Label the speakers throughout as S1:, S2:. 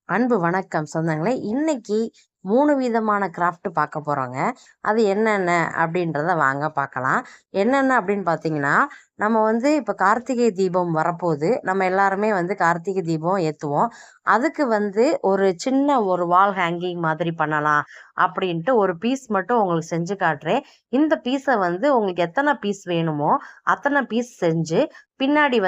S1: அன்பு வணக்கம் சொந்தங்களே. இன்னைக்கு 3 விதமான கிராஃப்ட் பார்க்க போறோங்க. அது என்னென்ன அப்படின்றத வாங்க பார்க்கலாம். என்னென்ன அப்படின்னு பார்த்தீங்கன்னா, நம்ம இப்போ கார்த்திகை தீபம் வரப்போகுது. நம்ம எல்லாருமே கார்த்திகை தீபம் ஏத்துவோம். அதுக்கு ஒரு சின்ன ஒரு வால் ஹேங்கிங் மாதிரி பண்ணலாம் அப்படின்ட்டு ஒரு பீஸ் மட்டும் உங்களுக்கு செஞ்சு காட்டுறேன். இந்த பீஸை உங்களுக்கு எத்தனை பீஸ் வேணுமோ அத்தனை பீஸ் செஞ்சு, பின்னாடி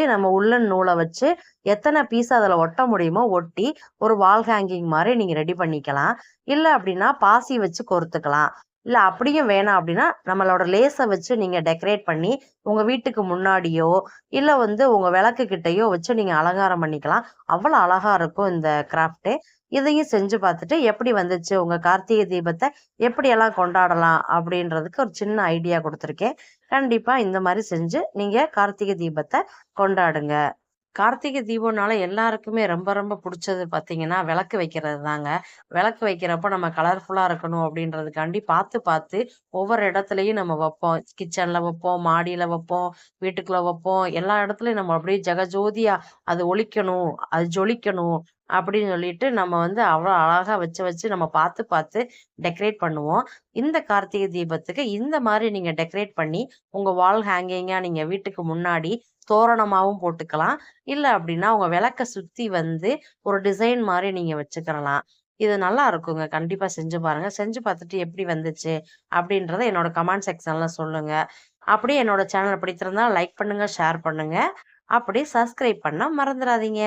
S1: நம்ம உள்ளன் நூலை வச்சு எத்தனை பீஸ் அதில் ஒட்ட முடியுமோ ஒட்டி ஒரு வால் ஹேங்கிங் மாதிரி நீங்க ரெடி பண்ணிக்கலாம். இல்ல அப்படின்னா பாசி வச்சு கோர்த்துக்கலாம். இல்ல அப்படியும் வேணாம் அப்படின்னா நம்மளோட லேஸை வச்சு நீங்க டெக்கரேட் பண்ணி உங்க வீட்டுக்கு முன்னாடியோ இல்ல உங்க விளக்கு கிட்டயோ வச்சு நீங்க அலங்காரம் பண்ணிக்கலாம். அவ்வளவு அழகா இருக்கும் இந்த கிராஃப்ட். இதையும் செஞ்சு பார்த்துட்டு எப்படி வந்துச்சு, உங்க கார்த்திகை தீபத்தை எப்படியெல்லாம் கொண்டாடலாம் அப்படின்றதுக்கு ஒரு சின்ன ஐடியா கொடுத்துருக்கேன். கண்டிப்பா இந்த மாதிரி செஞ்சு நீங்க கார்த்திகை தீபத்தை கொண்டாடுங்க. கார்த்திகை தீபம்னால எல்லாருக்குமே ரொம்ப ரொம்ப பிடிச்சது பார்த்தீங்கன்னா, விளக்கு வைக்கிறது தாங்க. விளக்கு வைக்கிறப்போ நம்ம கலர்ஃபுல்லா இருக்கணும் அப்படின்றதுக்காண்டி பார்த்து பார்த்து ஒவ்வொரு இடத்துலயும் நம்ம வைப்போம். கிச்சன்ல வைப்போம், மாடியில வைப்போம், வீட்டுக்குள்ள வைப்போம். எல்லா இடத்துலயும் நம்ம அப்படியே ஜெகஜோதியா அது ஒளிக்கணும், அது ஜொலிக்கணும் அப்படின்னு சொல்லிட்டு நம்ம அவ்வளோ அழகா வச்சு வச்சு நம்ம பார்த்து பார்த்து டெக்கரேட் பண்ணுவோம். இந்த கார்த்திகை தீபத்துக்கு இந்த மாதிரி நீங்க டெக்கரேட் பண்ணி உங்க வால் ஹேங்கிங்கா நீங்க வீட்டுக்கு முன்னாடி தோரணமாவும் போட்டுக்கலாம். இல்ல அப்படின்னா உங்க விளக்க சுத்தி ஒரு டிசைன் மாதிரி நீங்க வச்சுக்கிறலாம். இது நல்லா இருக்குங்க. கண்டிப்பா செஞ்சு பாருங்க. செஞ்சு பார்த்துட்டு எப்படி வந்துச்சு அப்படின்றத என்னோட கமெண்ட் செக்ஷன்ல சொல்லுங்க. அப்படியே என்னோட சேனலை பிடித்திருந்தா லைக் பண்ணுங்க, ஷேர் பண்ணுங்க. அப்படியே சப்ஸ்கிரைப் பண்ண மறந்துடாதீங்க.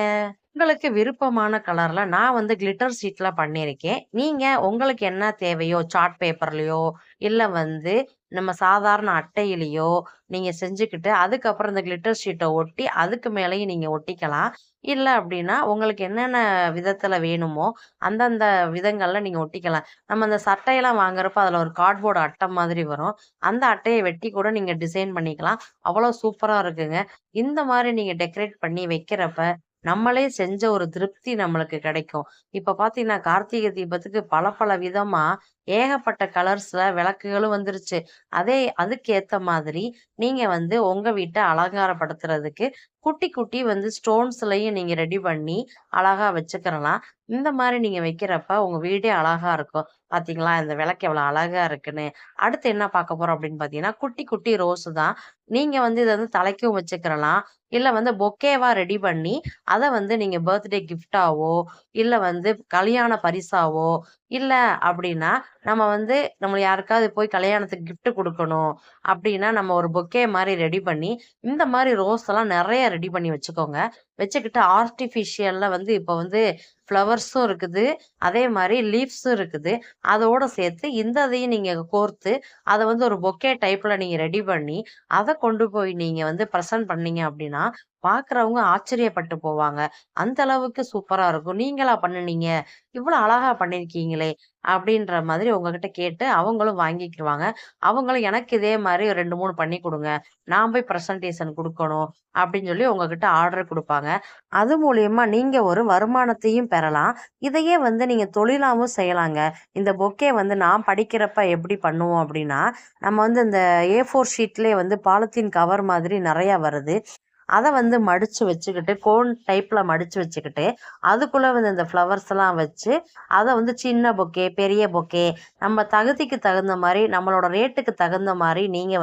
S1: உங்களுக்கு விருப்பமான கலர்ல நான் கிளிட்டர் ஷீட்ல பண்ணியிருக்கேன். நீங்க உங்களுக்கு என்ன தேவையோ சார்ட் பேப்பர்லயோ இல்ல நம்ம சாதாரண அட்டையிலயோ நீங்க செஞ்சுக்கிட்டு அதுக்கப்புறம் இந்த கிளிட்டர் ஷீட்டை ஒட்டி அதுக்கு மேலேயும் நீங்க ஒட்டிக்கலாம். இல்ல அப்படின்னா உங்களுக்கு என்னென்ன விதத்துல வேணுமோ அந்தந்த விதங்கள்ல நீங்க ஒட்டிக்கலாம். நம்ம அந்த சட்டையெல்லாம் வாங்குறப்ப அதுல ஒரு கார்ட்போர்டு அட்டை மாதிரி வரும். அந்த அட்டையை வெட்டி கூட நீங்க டிசைன் பண்ணிக்கலாம். அவ்வளவு சூப்பரா இருக்குங்க. இந்த மாதிரி நீங்க டெக்கரேட் பண்ணி வைக்கிறப்ப நம்மளே செஞ்ச ஒரு திருப்தி நம்மளுக்கு கிடைக்கும். இப்ப பாத்தீங்கன்னா கார்த்திகை தீபத்துக்கு பல பல விதமா ஏகப்பட்ட கலர்ஸ்ல விளக்குகளும் வந்துருச்சு. அதுக்கு ஏத்த மாதிரி நீங்க உங்க வீட்டை அலங்காரப்படுத்துறதுக்கு குட்டி குட்டி ஸ்டோன்ஸ்லயும் நீங்க ரெடி பண்ணி அழகா வச்சுக்கிறலாம். இந்த மாதிரி நீங்க வைக்கிறப்ப உங்க வீடே அழகா இருக்கும். பாத்தீங்களா இந்த விளக்கு எவ்வளவு அழகா இருக்குன்னு. அடுத்து என்ன பார்க்க போறோம் அப்படின்னு பாத்தீங்கன்னா, குட்டி குட்டி ரோஸ் தான். நீங்க இதை தலைக்கும் வச்சுக்கிறலாம். இல்ல பொக்கேவா ரெடி பண்ணி அத நீங்க பர்த்டே கிஃப்டாவோ இல்ல கல்யாண பரிசாவோ இல்ல அப்படின்னா நம்ம நம்ம யாருக்காவது போய் கல்யாணத்துக்கு கிஃப்ட் குடுக்கணும் அப்படின்னா, நம்ம ஒரு பொக்கே மாரி ரெடி பண்ணி, இந்த மாரி ரோஸ் எல்லாம் நெறைய ரெடி பண்ணி வச்சுக்கோங்க. வச்சுக்கிட்டு ஆர்டிஃபிஷியல்ல இப்ப ஃப்ளவர்ஸும் இருக்குது. அதே மாரி லீவ்ஸும் இருக்குது. அதோட சேர்த்து இந்த இதையும் நீங்க கோர்த்து, அத ஒரு பொக்கே டைப்ல நீங்க ரெடி பண்ணி, அத கொண்டு போய் நீங்க பிரசன்ட் பண்ணீங்க அப்படின்னா, பார்க்குறவங்க ஆச்சரியப்பட்டு போவாங்க. அந்த அளவுக்கு சூப்பரா இருக்கும். "நீங்களா பண்ணுனீங்க? இவ்வளோ அழகா பண்ணியிருக்கீங்களே!" அப்படின்ற மாதிரி உங்ககிட்ட கேட்டு அவங்களும் வாங்கிக்குவாங்க. அவங்களும் எனக்கு இதே மாரி 2, 3 பண்ணி குடுங்க. நான் போய் பிரசன்டேஷன் குடுக்கணும் அப்படின்னு சொல்லி உங்ககிட்ட ஆர்டர் குடுப்பாங்க. அது மூலியமா நீங்க ஒரு வருமானத்தையும் பெறலாம். இதையே நீங்க தொழிலாவும் செய்யலாங்க. இந்த பொக்கே நான் படிக்கிறப்ப எப்படி பண்ணுவோம் அப்படின்னா, நம்ம இந்த A4 ஷீட்லயே பாலித்தீன் கவர் மாதிரி நெறையா வருது. அத மடிச்சு வச்சுக்கிட்டு, கோன் டைப்ல மடிச்சு வச்சுக்கிட்டு, அதுக்குள்ள இந்த ஃப்ளவர்ஸ் எல்லாம் வச்சு, அத சின்ன பொக்கே, பெரிய பொக்கே, நம்ம தகுதிக்கு தகுந்த மாரி, நம்மளோட ரேட்டுக்கு தகுந்த மாரி நீங்க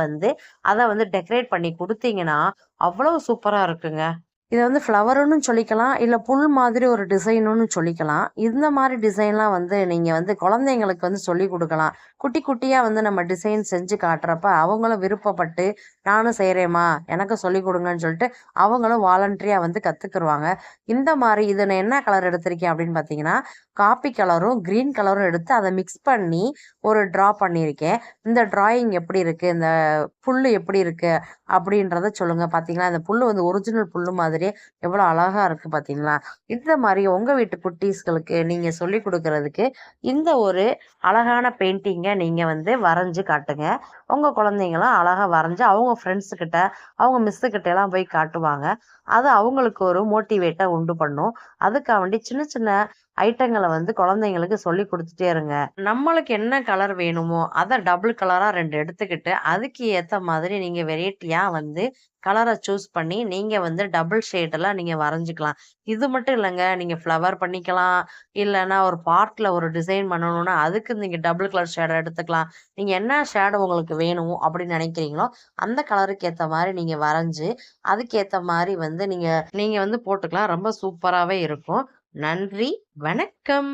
S1: அத டெக்கரேட் பண்ணி குடுத்தீங்கன்னா, அவ்வளவு சூப்பரா இருக்குங்க. இத ஃப்ளவருன்னு சொல்லிக்கலாம். இல்ல புல் மாதிரி ஒரு டிசைனுன்னு சொல்லிக்கலாம். இந்த மாரி டிசைன்லாம் நீங்க குழந்தைங்களுக்கு சொல்லிக் குடுக்கலாம். குட்டி குட்டியா நம்ம டிசைன் செஞ்சு காட்டுறப்ப, அவங்களும் விருப்பப்பட்டு, "நானும் செய்றேன்ம்மா, எனக்கும் சொல்லிக் குடுங்கன்னு" சொல்லிட்டு அவங்களும் வாலண்டரியா கத்துக்குருவாங்க. இந்த மாரி இத நான் என்ன கலர் எடுத்திருக்கேன் அப்படின்னு பார்த்தீங்கன்னா, காப்பி கலரும், கிரீன் கலரும் எடுத்து அத மிக்ஸ் பண்ணி ஒரு ட்ரா பண்ணியிருக்கேன். இந்த டிராயிங் எப்படி இருக்கு? இந்த புல்லு எப்படி இருக்கு? அப்படின்றத சொல்லுங்க. பார்த்தீங்களா, இந்த புல்லு ஒரிஜினல் புல்லு மாதிரியே எவ்வளோ அழகா இருக்கு பார்த்தீங்களா? இந்த மாரி உங்க வீட்டு குட்டீஸ்களுக்கு நீங்க சொல்லிக் குடுக்குறதுக்கு, இந்த ஒரு அழகான பெயிண்டிங்க நீங்க வரைஞ்சு காட்டுங்க. உங்க குழந்தைங்களும் அழகா வரைஞ்சு அவங்க ஃப்ரெண்ட்ஸ் கிட்ட, அவங்க மிஸ்ஸு கிட்டலாம் போய் காட்டுவாங்க. அது அவங்களுக்கு ஒரு மோட்டிவேட்ட உண்டு பண்ணும். அதுக்காக வேண்டி சின்ன சின்ன ஐட்டங்கள வந்து குழந்தைங்களுக்கு சொல்லிக் குடுத்துட்டே இருங்க. நம்மளுக்கு என்ன கலர் வேணுமோ, அத டபுள் கலரா 2 எடுத்துக்கிட்டு, அதுக்கு ஏத்த மாதிரி நீங்க வெரைட்டியா வந்து கலர சூஸ் பண்ணி, நீங்க வந்து டபுள் ஷேடுல நீங்க வரைஞ்சுக்கலாம். இது மட்டும் இல்லங்க. நீங்க ஃப்ளவர் பண்ணிக்கலாம். இல்லன்னா ஒரு பாட்ல ஒரு டிசைன் பண்ணணும்னா, அதுக்கு நீங்க டபுள் கலர் ஷேட எடுத்துக்கலாம். நீங்க என்ன ஷேடோ உங்களுக்கு வேணும் அப்படின்னு நினைக்கிறீங்களோ, அந்த கலருக்கு ஏத்த மாரி நீங்க வரைஞ்சு, அதுக்கேத்த மாரி வந்து நீங்க நீங்க வந்து போட்டுக்கலாம். ரொம்ப சூப்பராவே இருக்கும். நன்றி, வணக்கம்.